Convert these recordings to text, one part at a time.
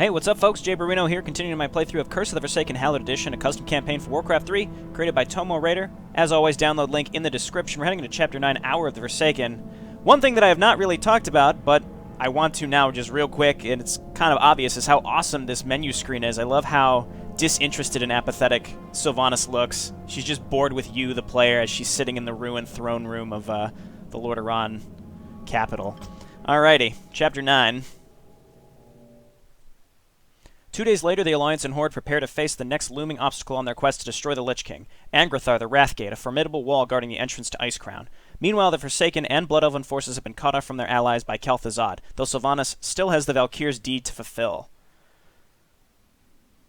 Hey, what's up folks? JayborinoPlays here, continuing my playthrough of Curse of the Forsaken Hallowed Edition, a custom campaign for Warcraft 3, created by Tomoraider. As always, download link in the description. We're heading into Chapter 9, Hour of the Forsaken. One thing that I have not really talked about, but I want to now just real quick, and it's kind of obvious, is how awesome this menu screen is. I love how disinterested and apathetic Sylvanas looks. She's just bored with you, the player, as she's sitting in the ruined throne room of the Lord Iran capital. Alrighty, Chapter 9. 2 days later, the Alliance and Horde prepare to face the next looming obstacle on their quest to destroy the Lich King, Angrathar the Wrathgate, a formidable wall guarding the entrance to Icecrown. Meanwhile, the Forsaken and Blood Elven forces have been cut off from their allies by Kel'Thuzad, though Sylvanas still has the Valkyr's deed to fulfill.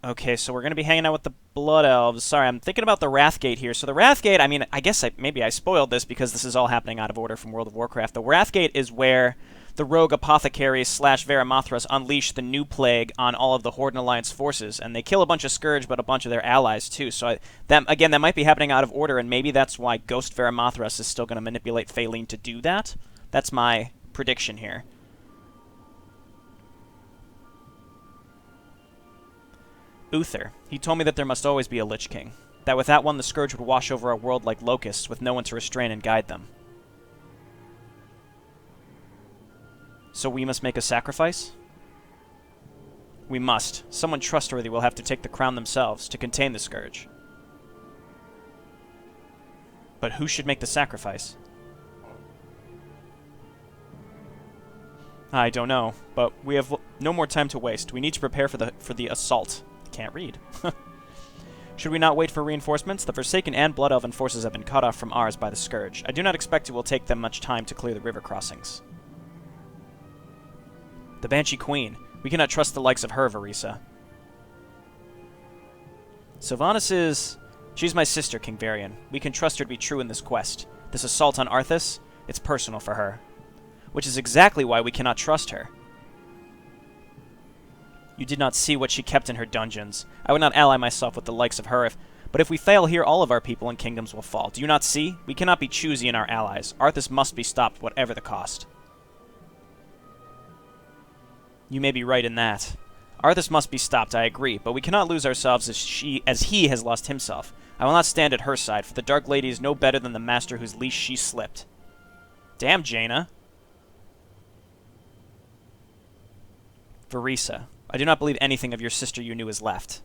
Okay, so we're going to be hanging out with the Blood Elves. Sorry, I'm thinking about the Wrathgate here. So the Wrathgate, I mean, I guess maybe I spoiled this because this is all happening out of order from World of Warcraft. The Wrathgate is where the rogue apothecaries / Varimathras unleash the new plague on all of the Horde and Alliance forces, and they kill a bunch of Scourge, but a bunch of their allies too. So that might be happening out of order, and maybe that's why Ghost Varimathras is still going to manipulate Faeline to do that. That's my prediction here. Uther. He told me that there must always be a Lich King. That without one, the Scourge would wash over our world like locusts, with no one to restrain and guide them. So we must make a sacrifice? We must. Someone trustworthy will have to take the crown themselves to contain the Scourge. But who should make the sacrifice? I don't know, but we have no more time to waste. We need to prepare for the assault. Can't read. Should we not wait for reinforcements? The Forsaken and Blood Elven forces have been cut off from ours by the Scourge. I do not expect it will take them much time to clear the river crossings. The Banshee Queen. We cannot trust the likes of her, Varisa. Sylvanas is... She's my sister, King Varian. We can trust her to be true in this quest. This assault on Arthas, it's personal for her. Which is exactly why we cannot trust her. You did not see what she kept in her dungeons. I would not ally myself with the likes of her, but if we fail here, all of our people and kingdoms will fall. Do you not see? We cannot be choosy in our allies. Arthas must be stopped, whatever the cost. You may be right in that. Arthas must be stopped, I agree, but we cannot lose ourselves as he has lost himself. I will not stand at her side, for the Dark Lady is no better than the master whose leash she slipped. Damn, Jaina. Varisa. I do not believe anything of your sister you knew is left.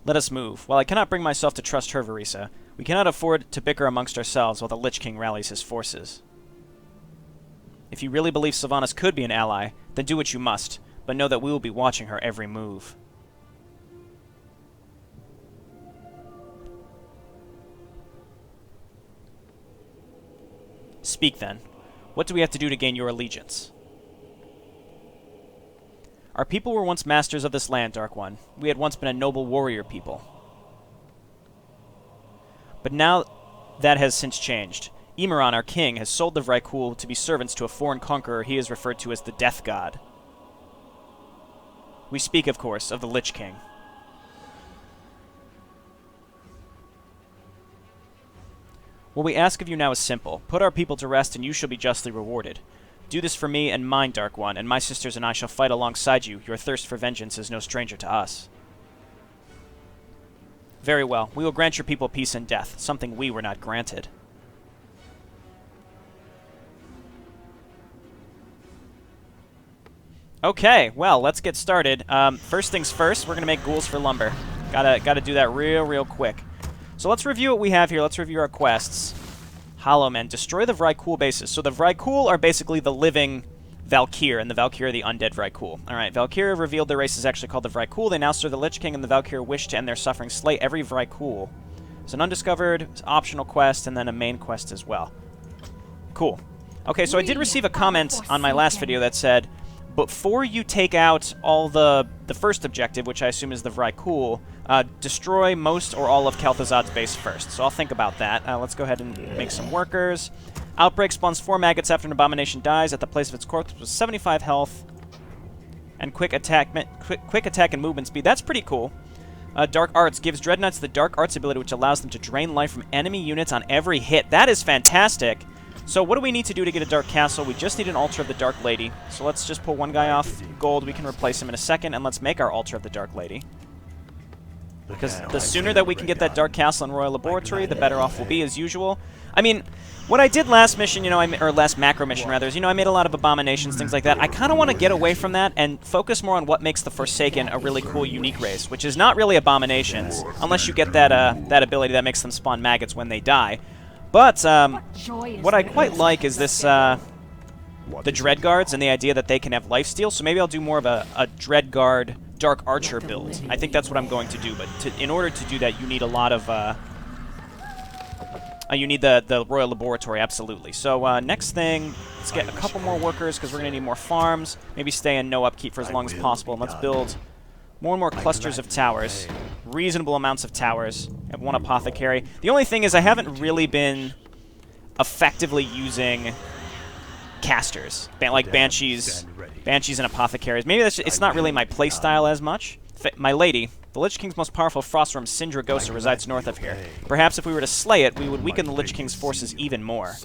Let us move. While I cannot bring myself to trust her, Varisa, we cannot afford to bicker amongst ourselves while the Lich King rallies his forces. If you really believe Sylvanas could be an ally, then do what you must, but know that we will be watching her every move. Speak then. What do we have to do to gain your allegiance? Our people were once masters of this land, Dark One. We had once been a noble warrior people. But now that has since changed. Emeron, our king, has sold the Vrykul to be servants to a foreign conqueror he is referred to as the Death God. We speak, of course, of the Lich King. What we ask of you now is simple. Put our people to rest and you shall be justly rewarded. Do this for me and mine, Dark One, and my sisters and I shall fight alongside you. Your thirst for vengeance is no stranger to us. Very well. We will grant your people peace and death, something we were not granted. Okay, well, let's get started. First things first, we're going to make ghouls for lumber. Gotta do that real quick. So let's review what we have here. Let's review our quests. Hollow Men. Destroy the Vrykul bases. So the Vrykul are basically the living Valkyr, and the Valkyr are the undead Vrykul. Alright, Valkyr revealed their race is actually called the Vrykul. They now serve the Lich King, and the Valkyr wish to end their suffering. Slay every Vrykul. It's an undiscovered, optional quest, and then a main quest as well. Cool. Okay, so I did receive a comment on my last video that said, before you take out all the first objective, which I assume is the Vrykul, destroy most or all of Kel'Thuzad's base first. So I'll think about that. Let's go ahead and make some workers. Outbreak spawns 4 maggots after an abomination dies at the place of its corpse with 75 health. And quick attack and movement speed. That's pretty cool. Dark Arts gives Dreadnoughts the Dark Arts ability, which allows them to drain life from enemy units on every hit. That is fantastic. So what do we need to do to get a Dark Castle? We just need an Altar of the Dark Lady. So let's just pull one guy off gold. We can replace him in a second, and let's make our Altar of the Dark Lady. Because the sooner that we can get that Dark Castle and Royal Laboratory, the better off we'll be, as usual. I mean, what I did last mission, you know, or last macro mission, rather, is, you know, I made a lot of abominations, things like that. I kind of want to get away from that and focus more on what makes the Forsaken a really cool, unique race, which is not really abominations, unless you get that, that ability that makes them spawn maggots when they die. But, what I quite like is this, the Dreadguards and the idea that they can have lifesteal, so maybe I'll do more of a Dreadguard Dark Archer build. I think that's what I'm going to do, but in order to do that, you need a lot of, you need the Royal Laboratory, absolutely. So, next thing, let's get a couple more workers, because we're going to need more farms. Maybe stay in no upkeep for as long as possible, and let's build more and more clusters of towers. Reasonable amounts of towers. I have one apothecary. The only thing is I haven't really been effectively using casters, like Banshees and Apothecaries. Maybe that's it's not really my playstyle as much. My lady, the Lich King's most powerful Frostworm, Syndragosa, resides north of here. Perhaps if we were to slay it, we would weaken the Lich King's forces even more.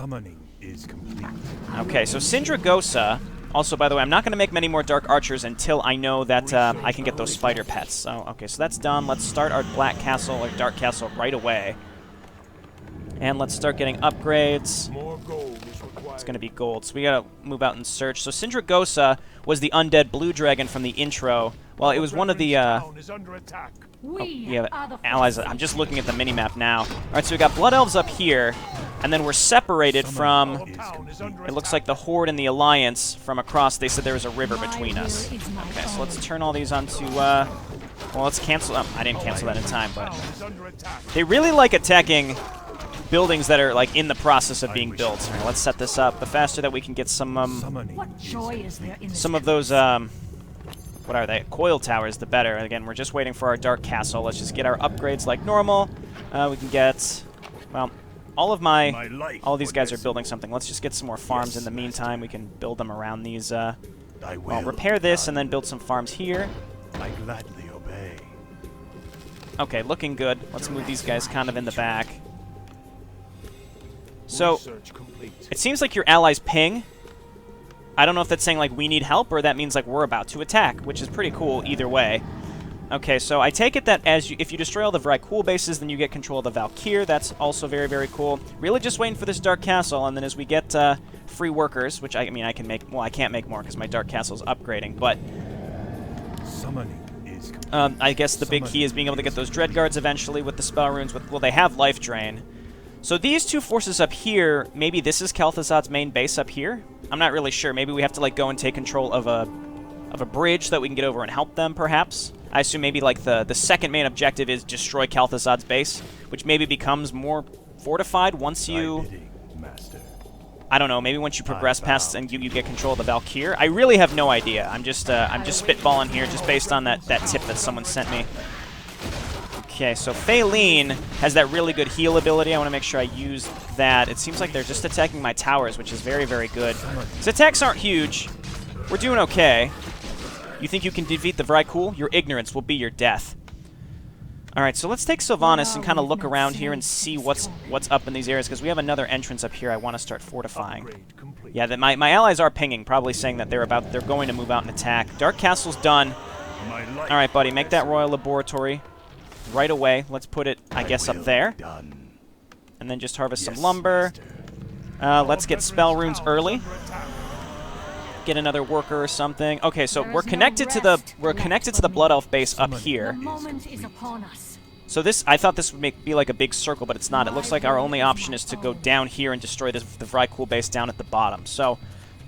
Okay, so Syndragosa... Also, by the way, I'm not going to make many more Dark Archers until I know that I can get those spider pets. So, okay, so that's done. Let's start our Black Castle, or Dark Castle, right away. And let's start getting upgrades. It's going to be gold, so we got to move out and search. So Syndragosa was the undead blue dragon from the intro. Well, it was one of the... Oh, yeah, allies. I'm just looking at the minimap now. All right, so we got Blood Elves up here, and then we're separated from... It looks like the Horde and the Alliance from across. They said there was a river between us. Okay, so let's turn all these onto... well, let's cancel... I didn't cancel that in time, but... They really like attacking buildings that are, like, in the process of being built. All right, let's set this up. The faster that we can get some of those... What are they? Coil towers, the better. Again, we're just waiting for our Dark Castle. Let's just get our upgrades like normal. We can get, well, all of these guys are building something. Let's just get some more farms in the meantime. We can build them around these, well, repair this and then build some farms here. I gladly obey. Okay, looking good. Let's move these guys kind of in the back. So, it seems like your allies ping. I don't know if that's saying, like, we need help, or that means, like, we're about to attack, which is pretty cool either way. Okay, so I take it that if you destroy all the Vrykul bases, then you get control of the Valkyr. That's also very, very cool. Really just waiting for this Dark Castle, and then as we get free workers, which, I mean, I can make... Well, I can't make more because my Dark Castle's upgrading, but... I guess the big key is being able to get those Dreadguards eventually with the spell runes. Well, they have Life Drain. So these two forces up here, maybe this is Kel'Thuzad's main base up here? I'm not really sure. Maybe we have to, like, go and take control of a bridge so that we can get over and help them, perhaps. I assume maybe, like, the second main objective is destroy Kel'Thuzad's base, which maybe becomes more fortified once you... I don't know, maybe once you progress past and you get control of the Valkyr. I really have no idea. I'm just spitballing here just based on that tip that someone sent me. Okay, so Faeline has that really good heal ability. I want to make sure I use that. It seems like they're just attacking my towers, which is very, very good. His attacks aren't huge. We're doing okay. You think you can defeat the Vrykul? Your ignorance will be your death. Alright, so let's take Sylvanas and kind of look around here and see what's up in these areas, because we have another entrance up here I want to start fortifying. Yeah, my allies are pinging, probably saying that they're going to move out and attack. Dark Castle's done. Alright, buddy, make that Royal Laboratory right away. Let's put it, I guess, up there. And then just harvest some lumber. Let's get spell runes early. Get another worker or something. Okay, so we're connected to the Blood Elf base up here. So this, I thought this would be like a big circle, but it's not. It looks like our only option is to go down here and destroy the Vrykul base down at the bottom. So,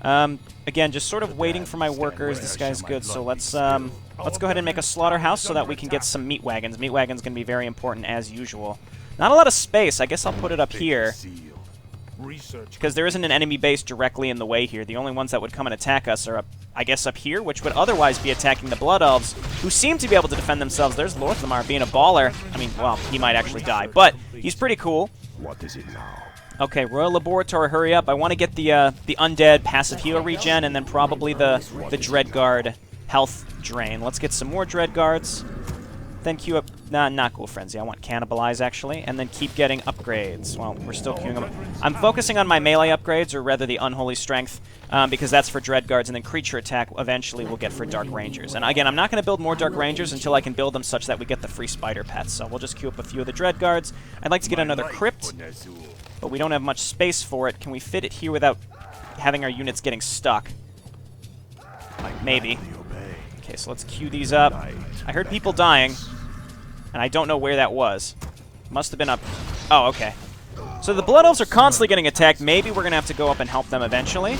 again, just sort of waiting for my workers. This guy's good, so let's go ahead and make a slaughterhouse so that we can get some meat wagons. Meat wagons going to be very important as usual. Not a lot of space. I guess I'll put it up here, because there isn't an enemy base directly in the way here. The only ones that would come and attack us are, I guess, up here, which would otherwise be attacking the Blood Elves, who seem to be able to defend themselves. There's Lorthamar being a baller. I mean, well, he might actually die, but he's pretty cool. What is it now? Okay, Royal Laboratory, hurry up. I want to get the Undead passive heal regen, and then probably the Dreadguard health drain. Let's get some more Dreadguards. then queue up... Nah, not Ghoul Frenzy. I want Cannibalize, actually. And then keep getting upgrades. Well, we're still queuing them. I'm focusing on my melee upgrades, or rather the Unholy Strength, because that's for Dread Guards, and then Creature Attack eventually we'll get for Dark Rangers. And again, I'm not going to build more Dark Rangers until I can build them such that we get the free Spider Pets. So we'll just queue up a few of the Dread Guards. I'd like to get another Crypt, but we don't have much space for it. Can we fit it here without having our units getting stuck? Maybe. Okay, so let's queue these up. I heard people dying, and I don't know where that was. Must have been up... Oh, okay. So the Blood Elves are constantly getting attacked. Maybe we're going to have to go up and help them eventually.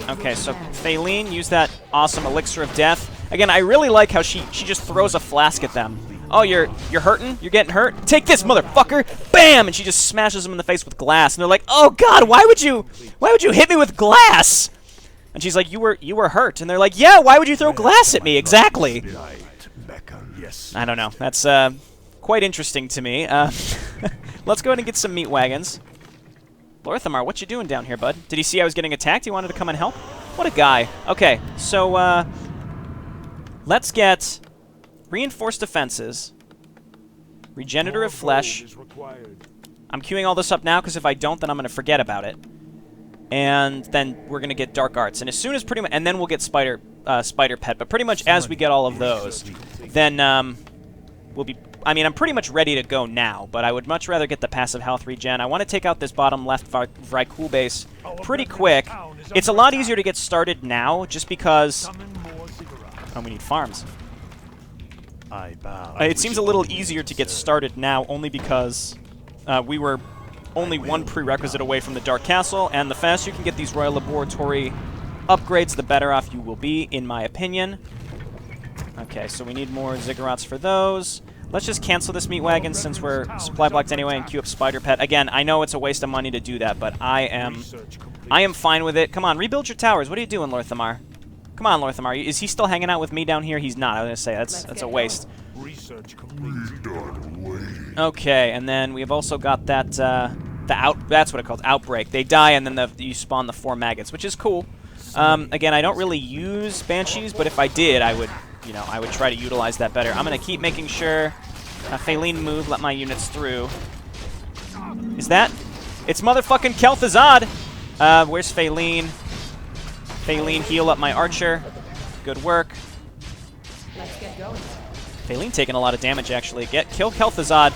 Okay, so Faline, use that awesome Elixir of Death. Again, I really like how she just throws a flask at them. Oh, you're hurting? You're getting hurt? Take this, motherfucker! Bam! And she just smashes them in the face with glass. And they're like, "Oh God, why would you hit me with glass?" And she's like, "You were hurt." And they're like, "Yeah, why would you throw glass at me?" Exactly. I don't know. That's quite interesting to me. Let's go ahead and get some meat wagons. Lorthamar, what you doing down here, bud? Did he see I was getting attacked? He wanted to come and help? What a guy. Okay, so let's get reinforced defenses, regenerative flesh. I'm queuing all this up now because if I don't, then I'm going to forget about it. And then we're going to get Dark Arts. And as soon as pretty much... And then we'll get Spider Pet. But pretty much as we get all of those, then we'll be... I mean, I'm pretty much ready to go now, but I would much rather get the passive health regen. I want to take out this bottom left Vrykul base pretty quick. It's a lot easier to get started now, just because... Oh, we need farms. It seems a little easier to get started now, only because we were only one prerequisite away from the Dark Castle, and the faster you can get these Royal Laboratory upgrades, the better off you will be, in my opinion. Okay, so we need more Ziggurats for those. Let's just cancel this meat wagon since we're supply blocked anyway and queue up Spider Pet. Again, I know it's a waste of money to do that, but I am fine with it. Come on, rebuild your towers. What are you doing, Lorthamar? Come on, Lorthamar. Is he still hanging out with me down here? He's not. I was going to say, that's a waste. Okay, and then we've also got that, that's what it called, Outbreak. They die, and then you spawn the 4 maggots, which is cool. Again, I don't really use Banshees, but if I did, I would try to utilize that better. I'm going to keep making sure Faline move, let my units through. Is that? It's motherfucking Kel'Thuzad! Where's Faline? Faline, heal up my archer. Good work. Let's get going. Faline taking a lot of damage, actually. Kill Kel'Thuzad.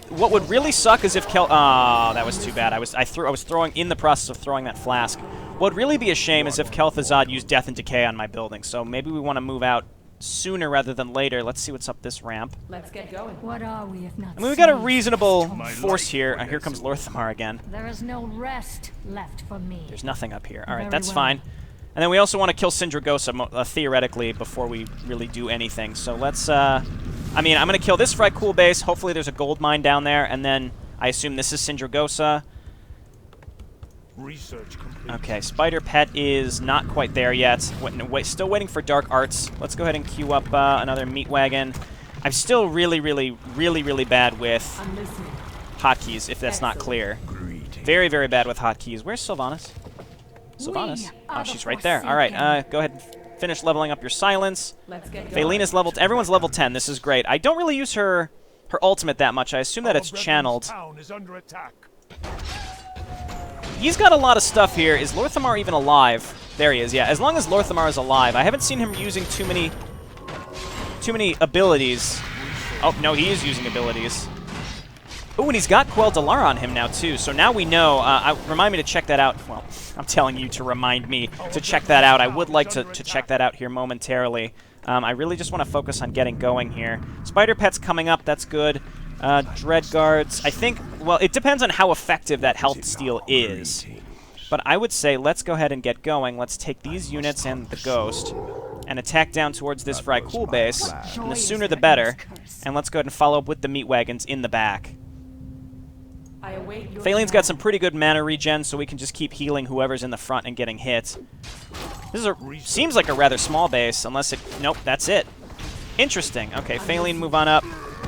What would really suck is if Oh, that was too bad. I was throwing, in the process of throwing that flask. What would really be a shame is if Kel'Thuzad used Death and Decay on my building. So maybe we want to move out sooner rather than later. Let's see what's up this ramp. Let's get going. What are we if not? I mean, we got a reasonable force here. Here comes Lorthamar again. There is no rest left for me. There's nothing up here. All right, Very that's well. fine. And then we also want to kill Sindragosa, theoretically, before we really do anything. So let's, I mean, I'm going to kill this Vrykul base. Hopefully there's a gold mine down there. And then I assume this is Sindragosa. Okay, Spider Pet is not quite there yet. Still waiting for Dark Arts. Let's go ahead and queue up another meat wagon. I'm still really bad with hotkeys, if that's not clear. Very, very bad with hotkeys. Where's Sylvanas? Sylvanas? Oh, she's right there. All right, go ahead and finish leveling up your silence. Falina's level... Everyone's level 10. This is great. I don't really use her ultimate that much. I assume that it's channeled. He's got a lot of stuff here. Is Lorthamar even alive? There he is, yeah. As long as Lorthamar is alive. I haven't seen him using too many abilities. Oh, no, he is using abilities. Oh, and he's got Quell Dalar on him now, too. So now we know. Remind me to check that out. Well, I'm telling you to remind me to check that out. I would like to check that out here momentarily. I really just want to focus on getting going here. Spider Pet's coming up. That's good. Dread Guards. I think, well, it depends on how effective that health steal is. But I would say let's go ahead and get going. Let's take these units and the Ghost and attack down towards this Vrykul base. And the sooner the better. And let's go ahead and follow up with the meat wagons in the back. Faline's got some pretty good mana regen, so we can just keep healing whoever's in the front and getting hit. This is seems like a rather small base, unless it... Nope, that's it. Interesting. Okay, Faline, move on up.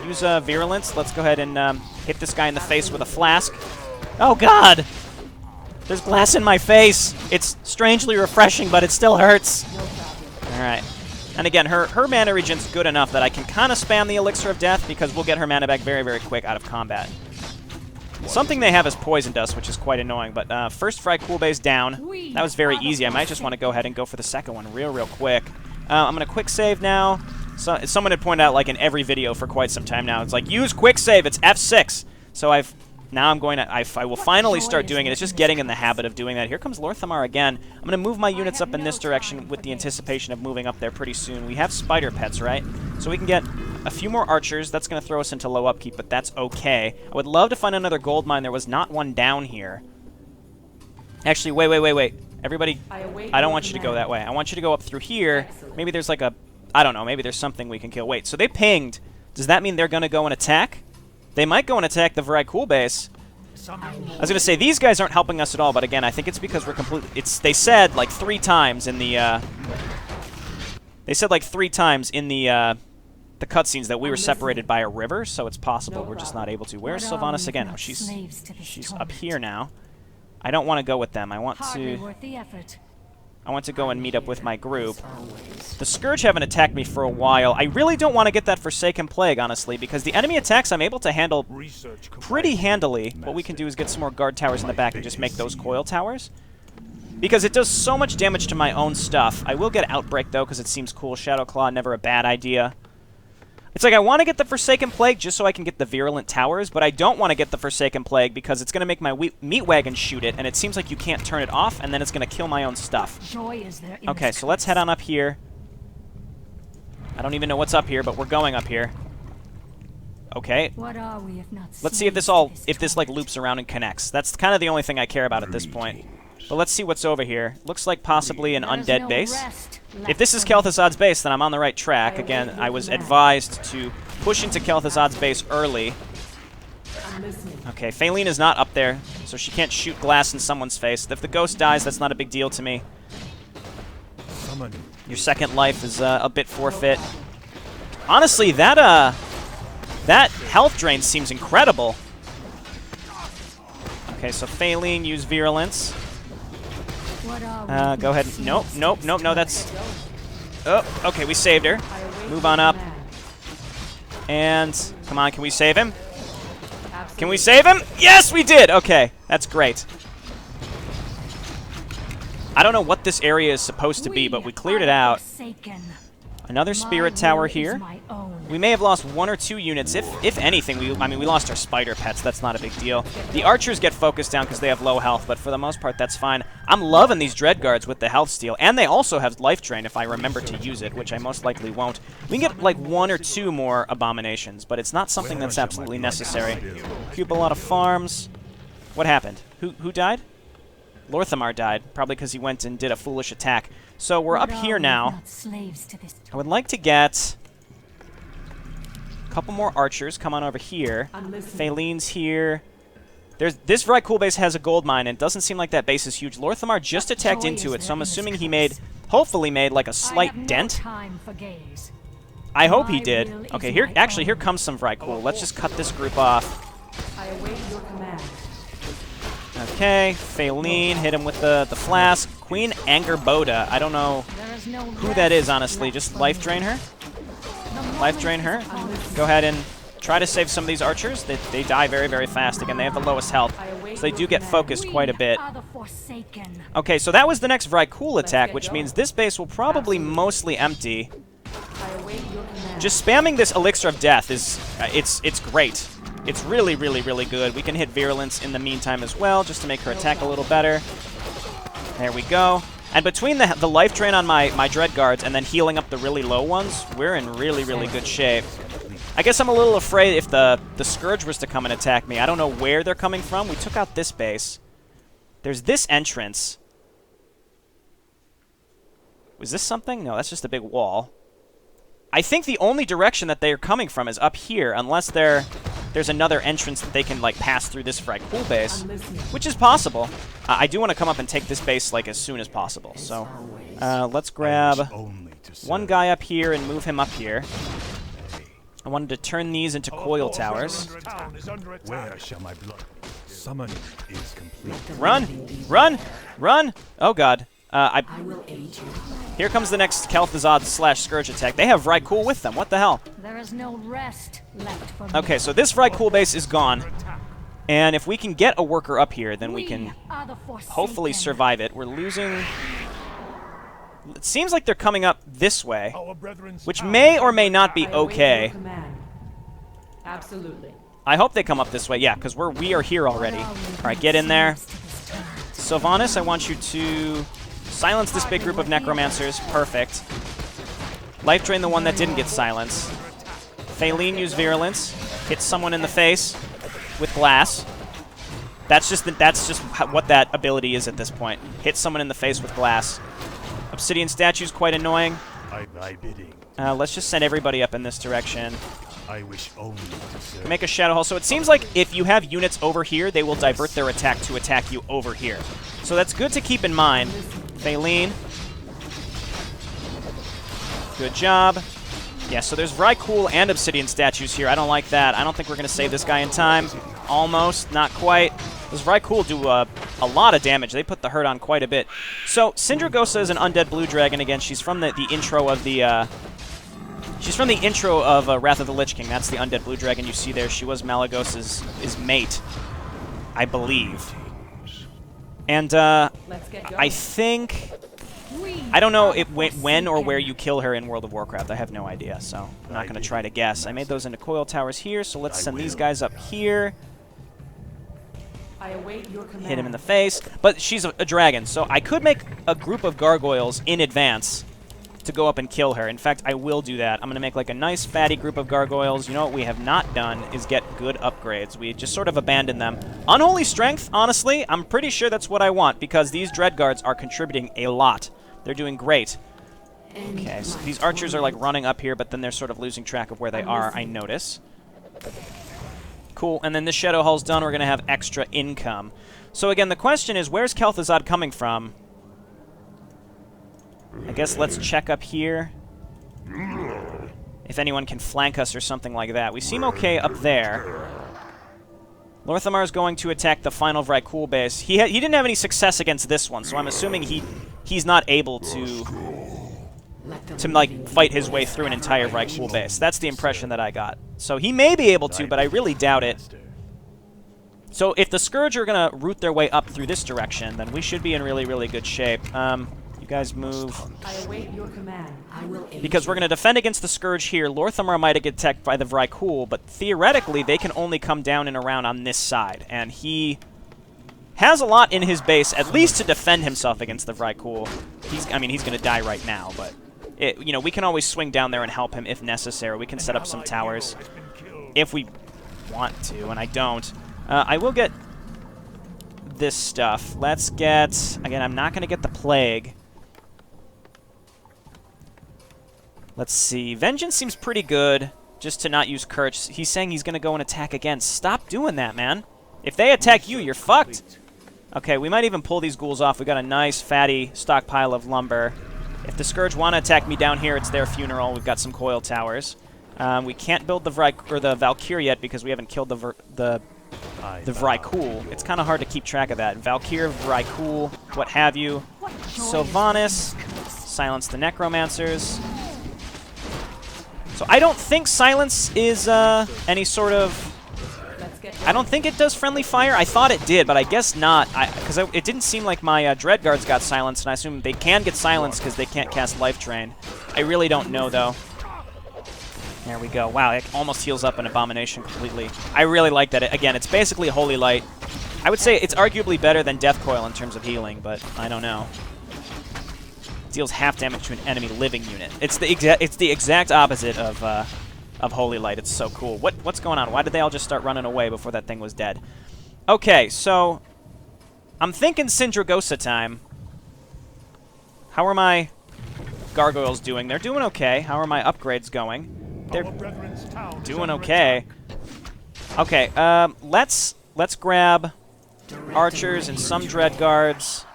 Use Virulence. Let's go ahead and hit this guy in the face with a flask. Oh, God! There's glass in my face. It's strangely refreshing, but it still hurts. All right. And again, her mana regen's good enough that I can kind of spam the Elixir of Death because we'll get her mana back very, very quick out of combat. Something they have is Poison Dust, which is quite annoying. But first Fry Cool Base down. That was very easy. I might just want to go ahead and go for the second one real quick. I'm going to quick save now. So, someone had pointed out, like, in every video for quite some time now, it's like, use quick save, it's F6. So now I'm going to, I will finally start doing it. It's just getting in the habit of doing that. Here comes Lorthamar again. I'm going to move my units up in this direction with the anticipation of moving up there pretty soon. We have spider pets, right? So we can get a few more archers. That's going to throw us into low upkeep, but that's okay. I would love to find another gold mine. There was not one down here. Actually, wait. Everybody, I don't want you to go that way. I want you to go up through here. Maybe there's like a, I don't know, maybe there's something we can kill. Wait, so they pinged. Does that mean they're going to go and attack? They might go and attack the Very Cool base. I was going to say, these guys aren't helping us at all, but again, I think it's because we're completely... They said, like, 3 times in the... They said, like, 3 times in the cutscenes that we were separated by a river, so it's possible we're just not able to. Where's Sylvanas again? Oh, she's up here now. I don't want to go with them. I want to go and meet up with my group. The Scourge haven't attacked me for a while. I really don't want to get that Forsaken Plague, honestly, because the enemy attacks I'm able to handle pretty handily. What we can do is get some more guard towers in the back and just make those coil towers. Because it does so much damage to my own stuff. I will get Outbreak, though, because it seems cool. Shadow Claw, never a bad idea. It's like I want to get the Forsaken Plague just so I can get the Virulent Towers, but I don't want to get the Forsaken Plague because it's going to make my meat wagon shoot it, and it seems like you can't turn it off, and then it's going to kill my own stuff. Okay, so let's head on up here. I don't even know what's up here, but we're going up here. Okay. Let's see if this like loops around and connects. That's kind of the only thing I care about at this point. But let's see what's over here. Looks like possibly an undead base. If this is Kel'Thuzad's base, then I'm on the right track. Again, I was advised to push into Kel'Thuzad's base early. Okay, Faeline is not up there, so she can't shoot glass in someone's face. If the ghost dies, that's not a big deal to me. Your second life is a bit forfeit. Honestly, that health drain seems incredible. Okay, so Faeline, use Virulence. Go ahead. Nope, that's... Oh, okay, we saved her. Move on up. And, come on, can we save him? Can we save him? Yes, we did! Okay, that's great. I don't know what this area is supposed to be, but we cleared it out. Another Spirit Tower here. We may have lost 1 or 2 units, if anything. We lost our spider pets. That's not a big deal. The archers get focused down because they have low health, but for the most part, that's fine. I'm loving these dread guards with the health steal, and they also have life drain if I remember to use it, which I most likely won't. We can get like 1 or 2 more abominations, but it's not something that's absolutely necessary. Cube a lot of farms. What happened? Who died? Lorthamar died, probably because he went and did a foolish attack. So we're up here now. I would like to get a couple more archers. Come on over here. Faeline's here. This Very Cool base has a gold mine, and it doesn't seem like that base is huge. Lorthamar just attacked into it, so I'm assuming he hopefully made like a slight dent. I hope he did. Okay, here comes some Very Cool. Let's just cut this group off. I await your command. Okay, Faeline, hit him with the flask. Queen Angerboda. I don't know who that is, honestly. Just life drain her. Life drain her. Go ahead and try to save some of these archers. They die very, very fast. Again, they have the lowest health, so they do get focused quite a bit. Okay, so that was the next Very Cool attack, which means this base will probably mostly empty. Just spamming this Elixir of Death is it's great. It's really, really, really good. We can hit Virulence in the meantime as well, just to make her attack a little better. There we go. And between the life drain on my Dread Guards and then healing up the really low ones, we're in really, really good shape. I guess I'm a little afraid if the Scourge was to come and attack me. I don't know where they're coming from. We took out this base. There's this entrance. Was this something? No, that's just a big wall. I think the only direction that they are coming from is up here, unless there's another entrance that they can like pass through this Very Cool base, which is possible. I do want to come up and take this base like as soon as possible. So let's grab one guy up here and move him up here. I wanted to turn these into coil towers. Where shall my blood? Summon is complete. Run! Run! Run! Oh god. I will aid you. Here comes the next Kel'Thuzad / Scourge attack. They have Vrykul with them. What the hell? There is no rest left for me. Okay, so this Vrykul base is gone. And if we can get a worker up here, then we can are the Forsaken. hopefully survive it. We're losing... It seems like they're coming up this way, Our brethren's which town may is or may under not be attack. I await okay. your command. Absolutely. I hope they come up this way. Yeah, because we are here already. All right, get in there. Sylvanas, I want you to silence this big group of necromancers. Perfect. Life drain the one that didn't get silenced. Faeline, use virulence. Hit someone in the face with glass. That's just what that ability is at this point. Hit someone in the face with glass. Obsidian statue's quite annoying. Thy bidding. Let's just send everybody up in this direction. I wish only to serve. Make a shadow hall. So it seems like if you have units over here, they will divert their attack to attack you over here. So that's good to keep in mind. Faeline. Good job. Yeah, so there's Vrykul and Obsidian statues here. I don't like that. I don't think we're going to save this guy in time. Almost. Not quite. Those Vrykul do a lot of damage. They put the hurt on quite a bit. So Sindragosa is an undead blue dragon. Again, she's from the intro of the... She's from the intro of Wrath of the Lich King. That's the undead blue dragon you see there. She was Malagos's mate, I believe. And Let's get going. I think... I don't know when or where you kill her in World of Warcraft. I have no idea, so I'm not going to try to guess. I made those into coil towers here, so let's send these guys up here. I await your command. Hit him in the face. But she's a dragon, so I could make a group of gargoyles in advance to go up and kill her. In fact, I will do that. I'm going to make like a nice fatty group of gargoyles. You know what we have not done is get good upgrades. We just sort of abandoned them. Unholy Strength, honestly, I'm pretty sure that's what I want because these Dreadguards are contributing a lot. They're doing great. Okay, so these archers are like running up here, but then they're sort of losing track of where they are, I notice. Cool, and then this Shadow Hall's done. We're going to have extra income. So again, the question is, where's Kel'Thuzad coming from? I guess let's check up here. If anyone can flank us or something like that. We seem okay up there. Lorthamar is going to attack the final Vrykul base. He didn't have any success against this one, so I'm assuming he's not able to like fight his way through an entire Vrykul base. That's the impression that I got. So he may be able to, but I really doubt it. So if the Scourge are going to root their way up through this direction, then we should be in really, really good shape. You guys move. I await your command. I will aid Because we're going to defend against the Scourge here. Lorthamar might get attacked by the Vrykul, but theoretically they can only come down and around on this side. And he has a lot in his base, at least to defend himself against the Vrykul. I mean, he's going to die right now, but you know, we can always swing down there and help him if necessary. We can set up some towers if we want to, and I don't. I will get this stuff. Let's get... Again, I'm not going to get the Plague. Let's see. Vengeance seems pretty good, just to not use Courage. He's saying he's going to go and attack again. Stop doing that, man. If they attack you, you're fucked. Okay, we might even pull these ghouls off. We got a nice, fatty stockpile of lumber. If the Scourge want to attack me down here, it's their funeral. We've got some coil towers. We can't build the Valkyrie yet because we haven't killed the Vrykul. It's kind of hard to keep track of that. Valkyrie, Vrykul, what have you. Sylvanas, silence the Necromancers. So I don't think silence is any sort of... I don't think it does friendly fire. I thought it did, but I guess not. Because it didn't seem like my Dreadguards got silenced, and I assume they can get silenced because they can't cast Life Drain. I really don't know, though. There we go. Wow, it almost heals up an Abomination completely. I really like that. Again, it's basically a Holy Light. I would say it's arguably better than Death Coil in terms of healing, but I don't know. Deals half damage to an enemy living unit. It's the exact opposite of Holy Light. It's so cool. What's going on? Why did they all just start running away before that thing was dead? Okay, so I'm thinking Sindragosa time. How are my gargoyles doing? They're doing okay. How are my upgrades going? They're doing okay. Okay, let's grab archers and some Dreadguards.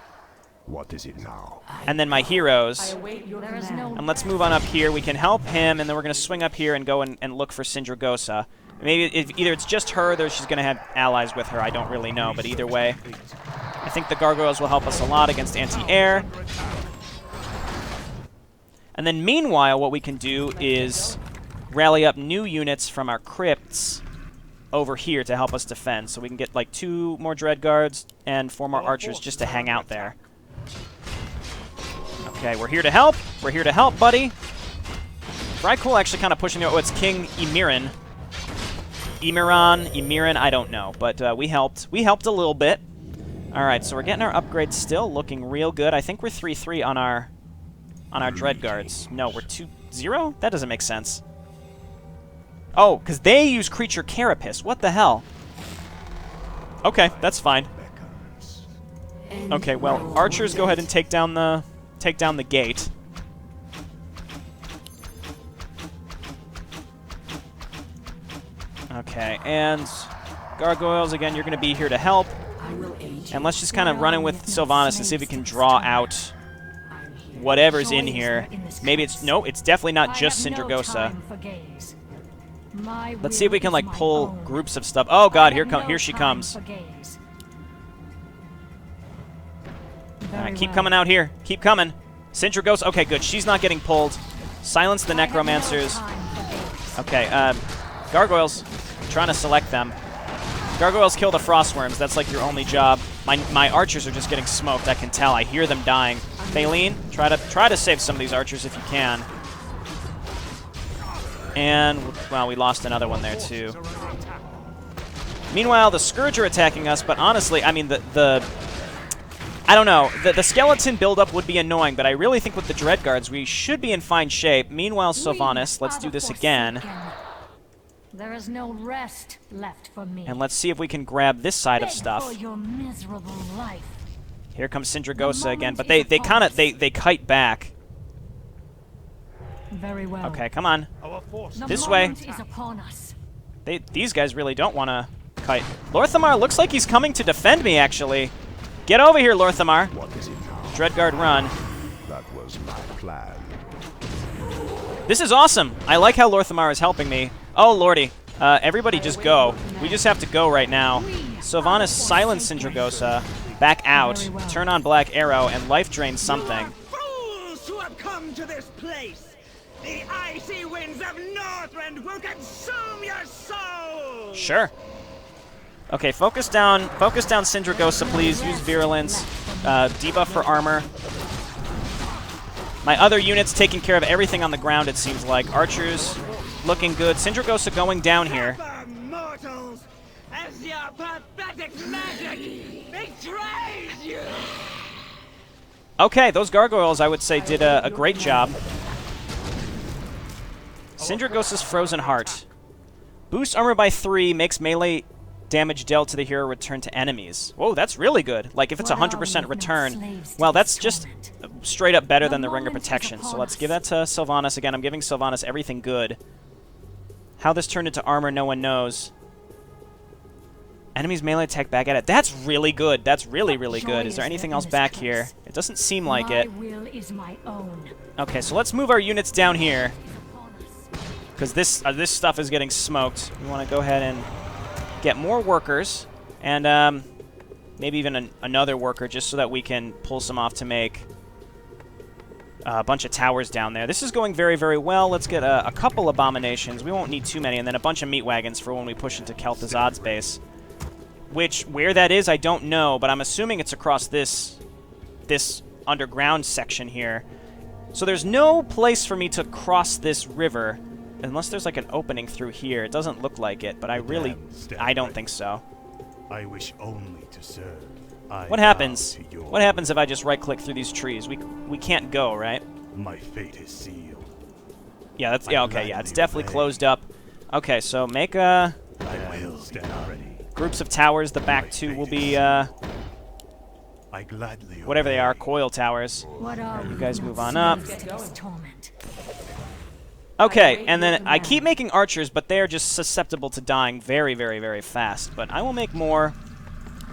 What is it now? And then my heroes. I await your There is command. no And let's move on up here. We can help him, and then we're going to swing up here and go and look for Sindragosa. Maybe either it's just her or she's going to have allies with her. I don't really know, but either way. I think the gargoyles will help us a lot against anti-air. And then meanwhile, what we can do is rally up new units from our crypts over here to help us defend. So we can get like 2 more dread guards and 4 more archers just to hang out there. Okay, we're here to help. We're here to help, buddy. Vrykul actually kind of pushing it. Oh, it's King Emirin. Emirin, I don't know. But we helped. We helped a little bit. All right, so we're getting our upgrades still, looking real good. I think we're 3-3 on our dread guards. No, we're 2-0? That doesn't make sense. Oh, because they use creature carapace. What the hell? Okay, that's fine. Okay, well, archers go ahead and take down the gate. Okay, and gargoyles, again, you're going to be here to help. And let's just kind of run in with Sylvanas and see if we can draw out whatever's in here. Maybe it's... No, it's definitely not just Sindragosa. Let's see if we can, like, pull groups of stuff. Oh, God, here she comes. Alright, keep coming out here. Keep coming. Sindragosa... Okay, good. She's not getting pulled. Silence the necromancers. Okay, gargoyles. I'm trying to select them. Gargoyles kill the frostworms. That's like your only job. My archers are just getting smoked. I can tell. I hear them dying. Thaleen, try to save some of these archers if you can. And well, we lost another one there too. Meanwhile, the Scourge are attacking us, but honestly, I mean I don't know. The skeleton buildup would be annoying, but I really think with the Dread Guards, we should be in fine shape. Meanwhile, Sylvanas, let's do this again. There is no rest left for me. And let's see if we can grab this side of stuff. For your miserable life. Here comes Sindragosa again, but they kite back. Very well. Okay, come on. This way. Is upon us. These guys really don't want to kite. Lorthamar looks like he's coming to defend me, actually. Get over here, Lorthamar. What is it now? Dreadguard, run. That was my plan. This is awesome. I like how Lorthamar is helping me. Oh, lordy. Everybody just go. We just have to go right now. Sylvanas, silence Sindragosa. Back out. Turn on Black Arrow and life drain something. Fools who have come to this place! The icy winds of Northrend will consume your souls! Sure. Okay, focus down Sindragosa, please. Use Virulence. Debuff for armor. My other unit's taking care of everything on the ground, it seems like. Archers looking good. Sindragosa going down here. Mortals, as your pathetic magic betrays you! Okay, those gargoyles, I would say, did a great job. Sindragosa's Frozen Heart. Boosts armor by 3, makes melee damage dealt to the hero return to enemies. Whoa, that's really good. Like, if it's 100% return, well, that's just straight up better than the Ring of Protection. So let's give that to Sylvanas. Again, I'm giving Sylvanas everything good. How this turned into armor, no one knows. Enemies melee attack back at it. That's really good. That's really, really good. Is there anything else back here? It doesn't seem like it. Okay, so let's move our units down here. Because this stuff is getting smoked. We want to go ahead and get more workers. And maybe even another worker just so that we can pull some off to make a bunch of towers down there. This is going very, very well. Let's get a couple abominations. We won't need too many. And then a bunch of meat wagons for when we push into Kel'Thuzad's base. Where that is, I don't know, but I'm assuming it's across this underground section here. So there's no place for me to cross this river unless there's like an opening through here. It doesn't look like it, but I don't think so. I wish only to serve. What happens? What happens if I just right-click through these trees? We can't go, right? My fate is sealed. Yeah, okay, yeah, it's definitely closed up. Okay, so make a I will stand ready. groups of towers. The back two will be I gladly whatever they are, coil towers. You guys move on up. Okay, and then I keep making archers, but they're just susceptible to dying very, very, very fast. But I will make more.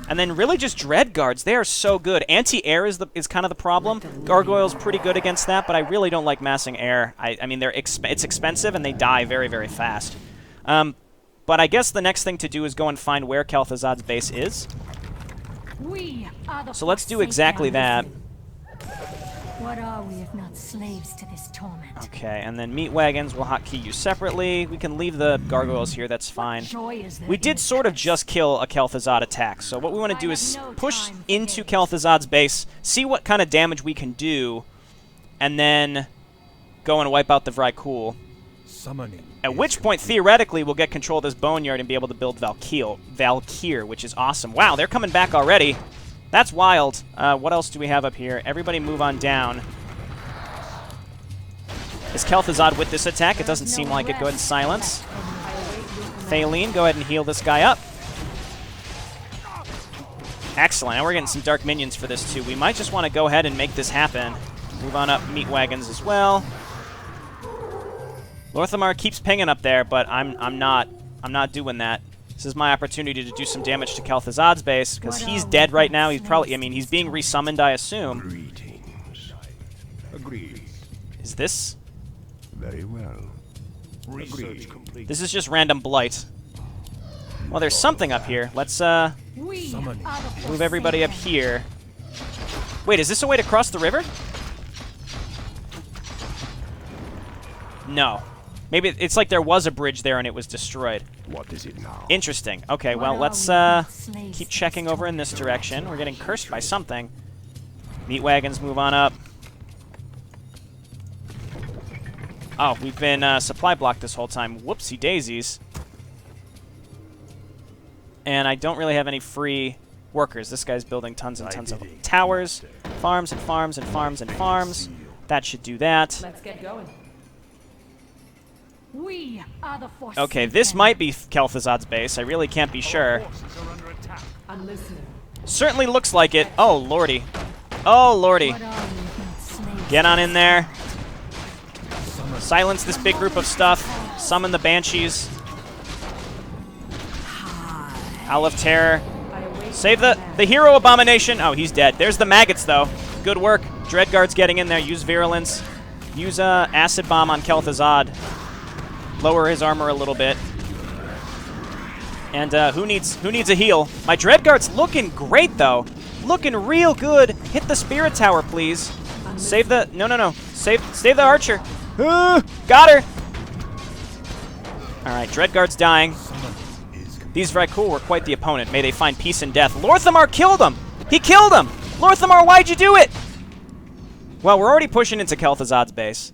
And then really just Dread Guards. They are so good. Anti-air is kind of the problem. Gargoyle's pretty good against that, but I really don't like massing air. I mean, it's expensive, and they die very, very fast. But I guess the next thing to do is go and find where Kel'Thuzad's base is. We are the So let's do forsaken. exactly that. What are we if not slaves to this torment? Okay, and then meat wagons, we'll hotkey you separately. We can leave the gargoyles here, that's fine. Joy is there We in did this sort of curse. just kill a Kel'Thuzad attack, so what we want to do I is have no push time for into games. Kel'Thuzad's base, see what kind of damage we can do, and then go and wipe out the Vrykul. Summoning. At which point, theoretically, we'll get control of this boneyard and be able to build Valkyr, which is awesome. Wow, they're coming back already. That's wild. What else do we have up here? Everybody move on down. Is Kel'Thuzad with this attack? It doesn't seem like it. Go ahead and silence. Thaleen, go ahead and heal this guy up. Excellent. And we're getting some dark minions for this, too. We might just want to go ahead and make this happen. Move on up meat wagons as well. Lorthamar keeps pinging up there, but I'm not doing that. This is my opportunity to do some damage to Kel'Thuzad's base, because he's dead right now. He's probably, I mean, he's being resummoned, I assume. Greetings. Agreed. Is this? Very well. Research complete. This is just random blight. Well, there's something up here. Let's We Summoning. are the move everybody up forsaken. here. Wait, is this a way to cross the river? No. Maybe it's like there was a bridge there and it was destroyed. What is it now? Interesting. Okay, well, What let's are we if not slaves keep to checking this over in this torment? direction. We're getting cursed by something. Meat wagons, move on up. Oh, we've been supply blocked this whole time. Whoopsie daisies. And I don't really have any free workers. This guy's building tons and tons of towers, farms and farms and farms and farms. That should do that. Let's get going. We are the forsaken. Okay, this might be Kel'Thuzad's base. I really can't be sure. I'm listening. Certainly looks like it. Oh, lordy. Oh, lordy. What are we if not slaves Get to on this in there. Silence this big group of stuff. Summon the Banshees. Owl of Terror. I await Save your the command. hero abomination. Oh, he's dead. There's the maggots, though. Good work. Dreadguard's getting in there. Use Virulence. Use Acid Bomb on Kel'Thuzad. Lower his armor a little bit. And who needs a heal? My Dreadguard's looking great, though. Looking real good. Hit the Spirit Tower, please. Save the... No. Save the Archer. Got her. All right, Dreadguard's dying. These Vrykul were quite the opponent. May they find peace in death. Lorthamar killed him! He killed him! Lorthamar, why'd you do it? Well, we're already pushing into Kel'Thuzad's base.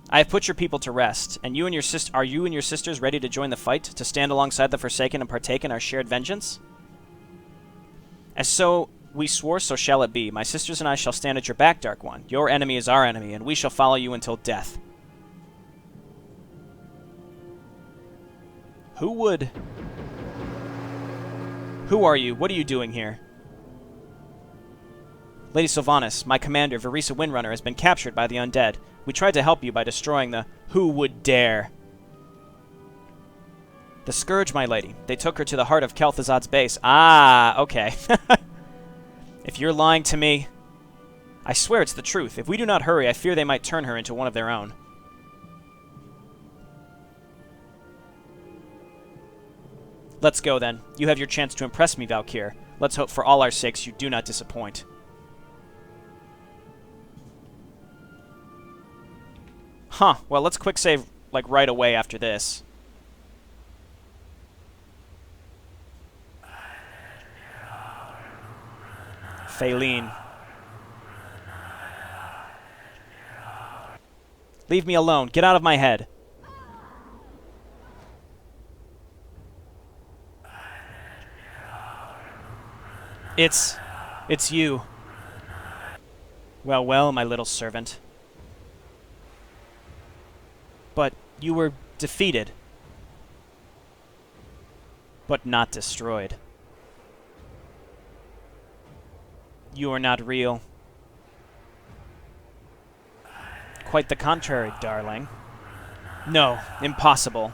I have put your people to rest, and you and your are you and your sisters ready to join the fight, to stand alongside the Forsaken and partake in our shared vengeance? As so we swore, so shall it be. My sisters and I shall stand at your back, Dark One. Your enemy is our enemy, and we shall follow you until death. Who are you? What are you doing here? Lady Sylvanas, my commander, Varisa Windrunner, has been captured by the Undead. We tried to help you by destroying the Who Would Dare. The Scourge, my lady. They took her to the heart of Kel'Thuzad's base. Ah, okay. If you're lying to me, I swear it's the truth. If we do not hurry, I fear they might turn her into one of their own. Let's go, then. You have your chance to impress me, Valkyr. Let's hope for all our sakes you do not disappoint. Huh. Well, let's quick save, like, right away after this. Thaleen. Leave me alone. Get out of my head. It's you. Well, well, my little servant. But you were defeated. But not destroyed. You are not real. Quite the contrary, darling. No, impossible.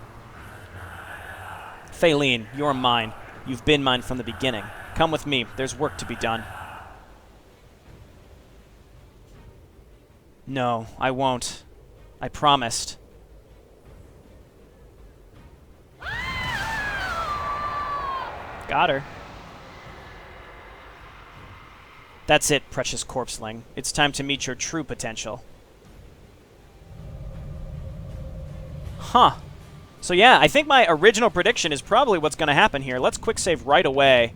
Thaleen, you're mine. You've been mine from the beginning. Come with me. There's work to be done. No, I won't. I promised. Got her. That's it, precious corpseling. It's time to meet your true potential. Huh. So yeah, I think my original prediction is probably what's going to happen here. Let's quick save right away.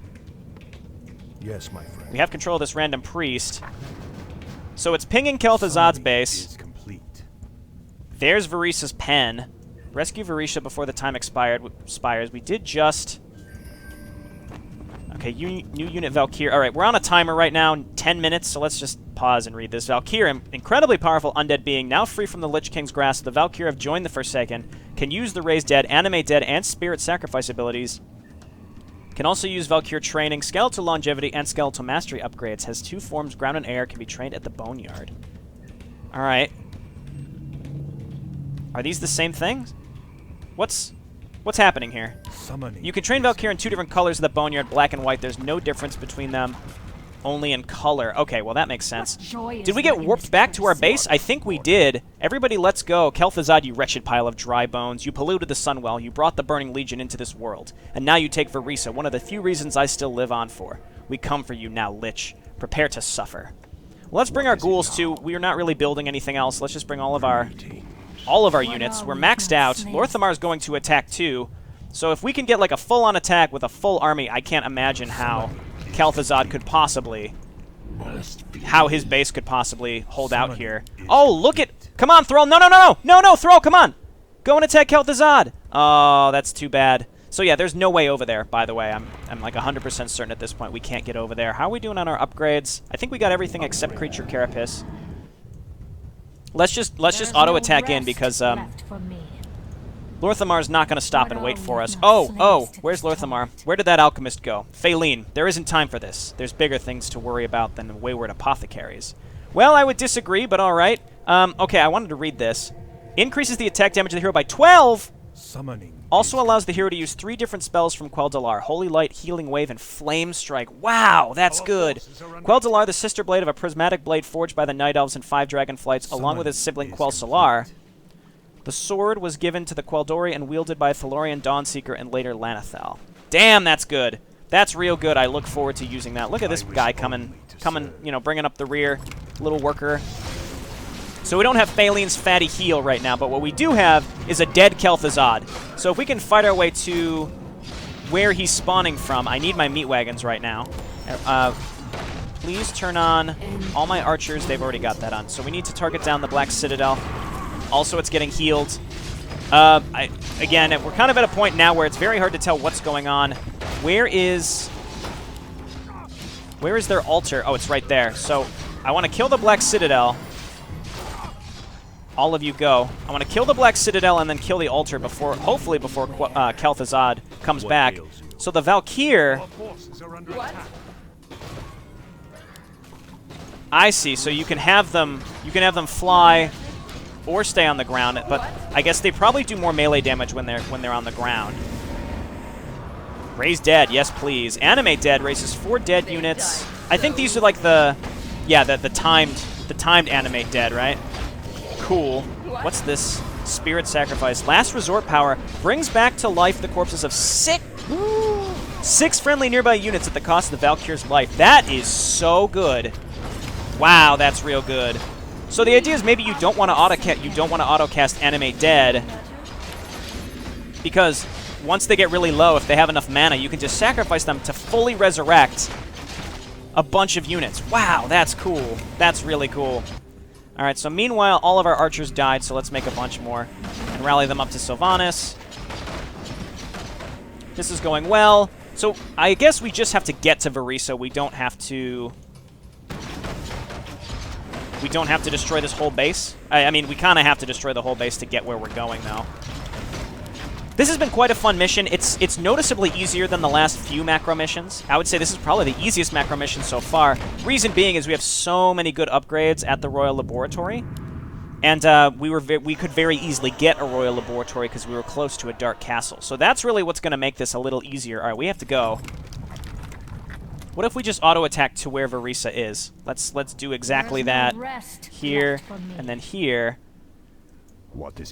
Yes, my friend. We have control of this random priest. So it's pinging Kel'Thuzad's base. Is complete. There's Varisa's pen. Rescue Varisha before the time expires. We did just... Okay, new unit Valkyr. Alright, we're on a timer right now, 10 minutes, so let's just pause and read this. Valkyr, incredibly powerful undead being, now free from the Lich King's grasp. The Valkyr have joined the Forsaken, can use the Raise Dead, Animate Dead, and Spirit Sacrifice abilities. Can also use Valkyr training, Skeletal Longevity, and Skeletal Mastery upgrades. Has 2 forms, ground and air, can be trained at the Boneyard. Alright. Are these the same things? What's happening here? Summoning. You can train Valkyr in 2 different colors of the Boneyard, black and white. There's no difference between them, only in color. Okay, well that makes sense. Did we get warped back to our base? I think we did. Everybody let's go. Kel'Thuzad, you wretched pile of dry bones. You polluted the Sunwell. You brought the Burning Legion into this world. And now you take Varisa, one of the few reasons I still live on for. We come for you now, Lich. Prepare to suffer. Well, let's bring our ghouls too. We are not really building anything else. Let's just bring all of our units. We're maxed out. Lorthamar is going to attack too. So if we can get like a full-on attack with a full army, I can't imagine how Kel'Thuzad could possibly, how his base could possibly hold out here. Oh, look at, come on, Thrall. No, Thrall, come on. Go and attack Kel'Thuzad. Oh, that's too bad. So yeah, there's no way over there, by the way. I'm like 100% certain at this point we can't get over there. How are we doing on our upgrades? I think we got everything except Creature Carapace. Let's just auto attack in because Lorthamar's not going to stop and wait for us. Oh, where's Lorthamar? Where did that alchemist go? Phaleen, there isn't time for this. There's bigger things to worry about than wayward apothecaries. Well, I would disagree, but all right. Okay, I wanted to read this. Increases the attack damage of the hero by 12. Summoning. Also allows the hero to use 3 different spells from Quel'Dalar: Holy Light, Healing Wave, and Flame Strike. Wow, that's good. Quel'Dalar, the sister blade of a prismatic blade forged by the Night Elves and 5 Dragonflights, along with his sibling Quel'Solar. The sword was given to the Quel'Dori and wielded by Thalorian Dawnseeker and later Lanathal. Damn, that's good. That's real good. I look forward to using that. Look at this guy coming, you know, bringing up the rear. Little worker. So we don't have Phaleen's fatty heal right now, but what we do have is a dead Kel'Thuzad. So if we can fight our way to where he's spawning from, I need my meat wagons right now. Please turn on all my archers. They've already got that on. So we need to target down the Black Citadel. Also, it's getting healed. Again, we're kind of at a point now where it's very hard to tell what's going on. Where is their altar? Oh, it's right there. So I want to kill the Black Citadel. All of you go. I want to kill the Black Citadel and then kill the altar before, hopefully before Kel'Thuzad comes back. So the Valkyr... I see. So you can have them fly or stay on the ground, but I guess they probably do more melee damage when they're on the ground. Raise Dead, yes please. Animate Dead raises 4 dead units. I think these are like the timed Animate Dead, right? Cool. What's this? Spirit Sacrifice. Last Resort Power brings back to life the corpses of 6 friendly nearby units at the cost of the Valkyr's life. That is so good. Wow, that's real good. So the idea is maybe you don't want to autocast Animate Dead because once they get really low, if they have enough mana, you can just sacrifice them to fully resurrect a bunch of units. Wow, that's cool. That's really cool. All right, so meanwhile, all of our archers died, so let's make a bunch more and rally them up to Sylvanas. This is going well. So I guess we just have to get to Varisa. We don't have to destroy this whole base. I mean, we kind of have to destroy the whole base to get where we're going, though. This has been quite a fun mission. It's noticeably easier than the last few macro missions. I would say this is probably the easiest macro mission so far. Reason being is we have so many good upgrades at the Royal Laboratory. And we could very easily get a Royal Laboratory because we were close to a Dark Castle. So that's really what's going to make this a little easier. All right, we have to go. What if we just auto-attack to where Varisa is? Let's do exactly that here and then here.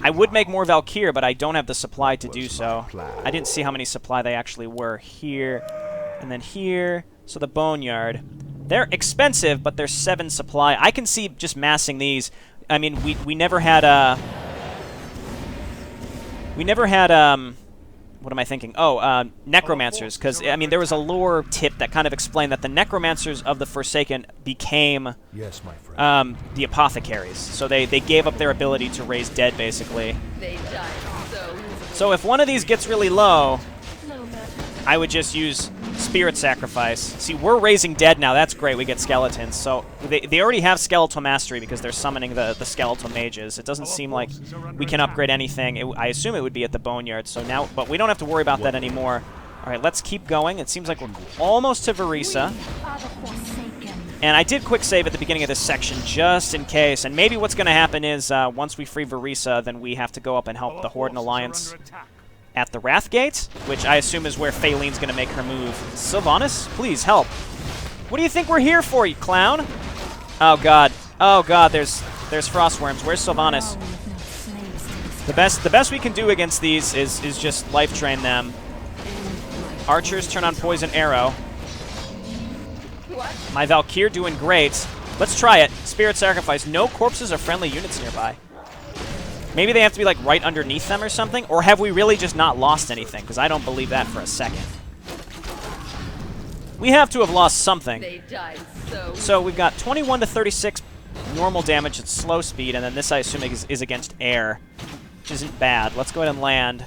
I would make more Valkyr, but I don't have the supply to do so. I didn't see how many supply they actually were. Here and then here. So the Boneyard. They're expensive, but they're 7 supply. I can see just massing these. I mean, we never had what am I thinking? Oh, necromancers, because I mean there was a lore tip that kind of explained that the necromancers of the Forsaken became Yes, my friend. the apothecaries. So they gave up their ability to raise dead, basically. They died So if one of these gets really low, I would just use Spirit Sacrifice. See, we're raising dead now. That's great. We get skeletons. So they already have Skeletal Mastery because they're summoning the Skeletal Mages. It doesn't seem like we can upgrade anything. I assume it would be at the Boneyard. So now, but we don't have to worry about that anymore. All right, let's keep going. It seems like we're almost to Varisa. And I did quick save at the beginning of this section just in case. And maybe what's going to happen is once we free Varisa, then we have to go up and help the Horde and Alliance at the Wrathgate, which I assume is where Phalene's going to make her move. Sylvanas, please help. What do you think we're here for, you clown? Oh god. Oh god, there's Frostworms. Where's Sylvanas? The best we can do against these is just life drain them. Archers turn on Poison Arrow. My Valkyr doing great. Let's try it. Spirit Sacrifice. No corpses or friendly units nearby. Maybe they have to be, like, right underneath them or something? Or have we really just not lost anything? Because I don't believe that for a second. We have to have lost something. They died So we've got 21 to 36 normal damage at slow speed, and then this, I assume, is against air, which isn't bad. Let's go ahead and land.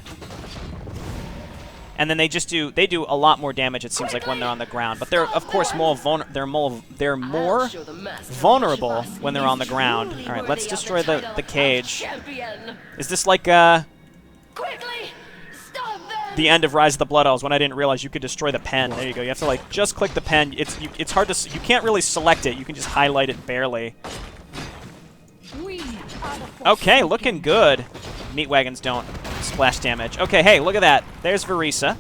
And then they do a lot more damage, it seems like, when they're on the ground. But they're, of course, more vulnerable when they're on the ground. All right, let's destroy the cage. Is this like the end of Rise of the Blood Elves, when I didn't realize you could destroy the pen? There you go. You have to, like, just click the pen. It's hard to... You can't really select it. You can just highlight it barely. Okay, looking good. Meat wagons don't splash damage. Okay, hey, look at that. There's Varisa.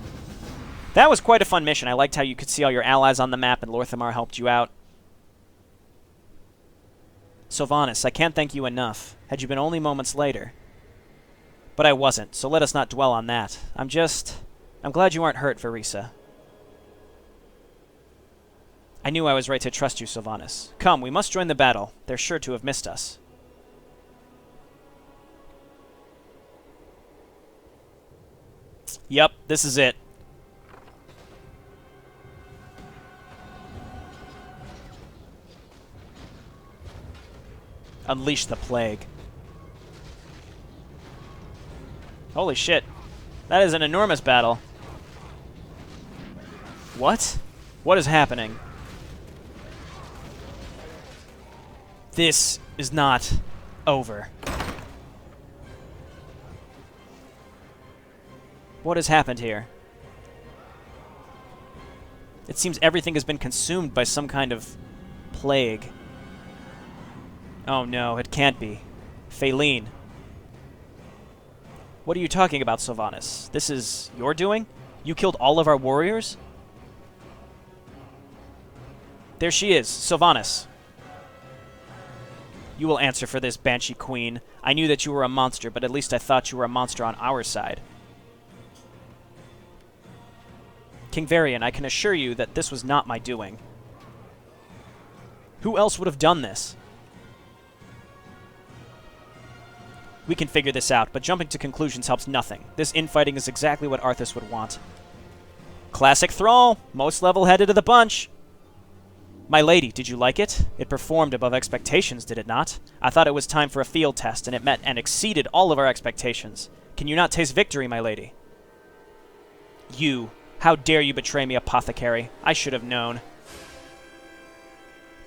That was quite a fun mission. I liked how you could see all your allies on the map and Lorthamar helped you out. Sylvanas, I can't thank you enough. Had you been only moments later. But I wasn't, so let us not dwell on that. I'm glad you aren't hurt, Varisa. I knew I was right to trust you, Sylvanas. Come, we must join the battle. They're sure to have missed us. Yep, this is it. Unleash the plague. Holy shit. That is an enormous battle. What? What is happening? This is not over. What has happened here? It seems everything has been consumed by some kind of plague. Oh no, it can't be. Phalene. What are you talking about, Sylvanas? This is your doing? You killed all of our warriors? There she is, Sylvanas. You will answer for this, Banshee Queen. I knew that you were a monster, but at least I thought you were a monster on our side. King Varian, I can assure you that this was not my doing. Who else would have done this? We can figure this out, but jumping to conclusions helps nothing. This infighting is exactly what Arthas would want. Classic Thrall! Most level-headed of the bunch! My lady, did you like it? It performed above expectations, did it not? I thought it was time for a field test, and it met and exceeded all of our expectations. Can you not taste victory, my lady? You. How dare you betray me, apothecary? I should have known.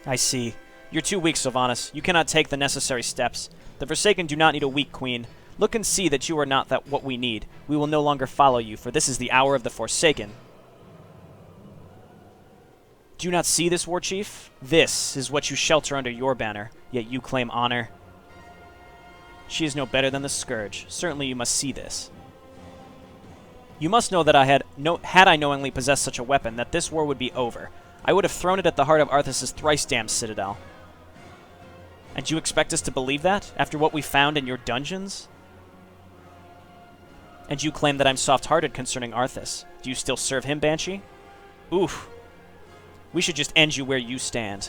I see. You're too weak, Sylvanas. You cannot take the necessary steps. The Forsaken do not need a weak queen. Look and see that you are not what we need. We will no longer follow you, for this is the hour of the Forsaken. Do you not see this, War Chief? This is what you shelter under your banner, yet you claim honor. She is no better than the Scourge. Certainly you must see this. You must know that had I knowingly possessed such a weapon, that this war would be over. I would have thrown it at the heart of Arthas' thrice-damned citadel. And you expect us to believe that, after what we found in your dungeons? And you claim that I'm soft-hearted concerning Arthas. Do you still serve him, Banshee? Oof. We should just end you where you stand.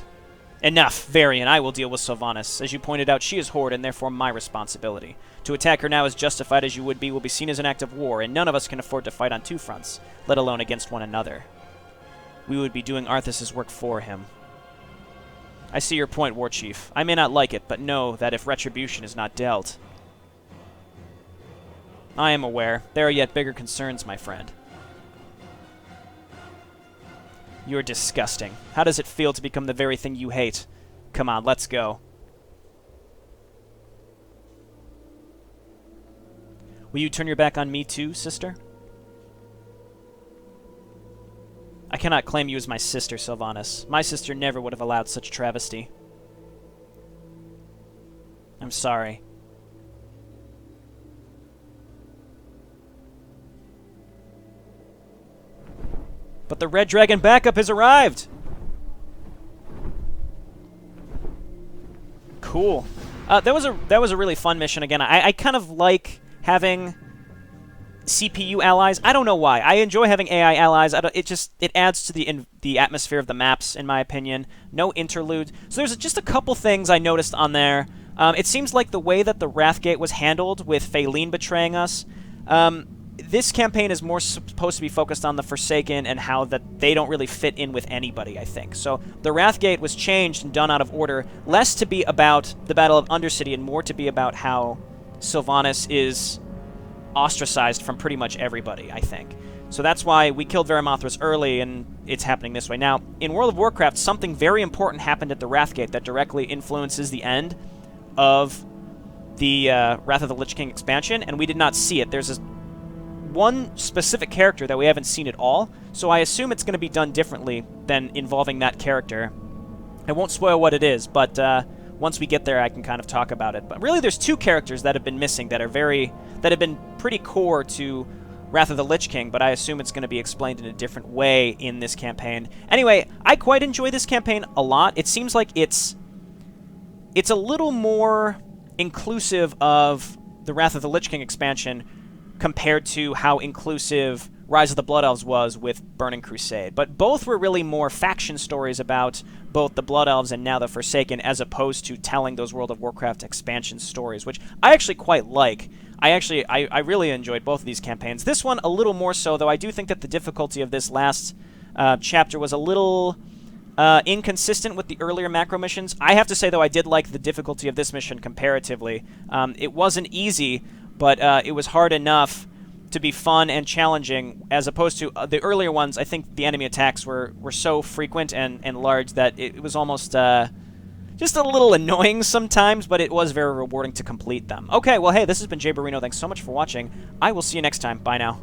Enough, Varian. I will deal with Sylvanas. As you pointed out, she is Horde, and therefore my responsibility. To attack her now, as justified as you would be, will be seen as an act of war, and none of us can afford to fight on two fronts, let alone against one another. We would be doing Arthas' work for him. I see your point, War Chief. I may not like it, but know that if retribution is not dealt... I am aware. There are yet bigger concerns, my friend. You're disgusting. How does it feel to become the very thing you hate? Come on, let's go. Will you turn your back on me too, sister? I cannot claim you as my sister, Sylvanas. My sister never would have allowed such travesty. I'm sorry. But the Red Dragon backup has arrived! Cool. That was a really fun mission again. I kind of like having CPU allies. I don't know why. I enjoy having AI allies. It adds to the atmosphere of the maps, in my opinion. No interlude. So there's just a couple things I noticed on there. It seems like the way that the Wrathgate was handled with Faelin betraying us. This campaign is more supposed to be focused on the Forsaken and how that they don't really fit in with anybody, I think. So the Wrathgate was changed and done out of order, less to be about the Battle of Undercity and more to be about how Sylvanas is ostracized from pretty much everybody, I think. So that's why we killed Varimathras early, and it's happening this way. Now, in World of Warcraft, something very important happened at the Wrathgate that directly influences the end of the Wrath of the Lich King expansion, and we did not see it. There's one specific character that we haven't seen at all, so I assume it's going to be done differently than involving that character. I won't spoil what it is, but once we get there, I can kind of talk about it. But really, there's two characters that have been missing that have been pretty core to Wrath of the Lich King, but I assume it's going to be explained in a different way in this campaign. Anyway, I quite enjoy this campaign a lot. It seems like it's a little more inclusive of the Wrath of the Lich King expansion compared to how inclusive Rise of the Blood Elves was with Burning Crusade. But both were really more faction stories about both the Blood Elves and now the Forsaken, as opposed to telling those World of Warcraft expansion stories, which I actually quite like. I really enjoyed both of these campaigns. This one a little more so, though I do think that the difficulty of this last chapter was a little inconsistent with the earlier macro missions. I have to say, though, I did like the difficulty of this mission comparatively. It wasn't easy, but it was hard enough to be fun and challenging, as opposed to the earlier ones. I think the enemy attacks were so frequent and large that it was almost just a little annoying sometimes, but it was very rewarding to complete them. Okay, well, hey, this has been JayborinoPlays. Thanks so much for watching. I will see you next time. Bye now.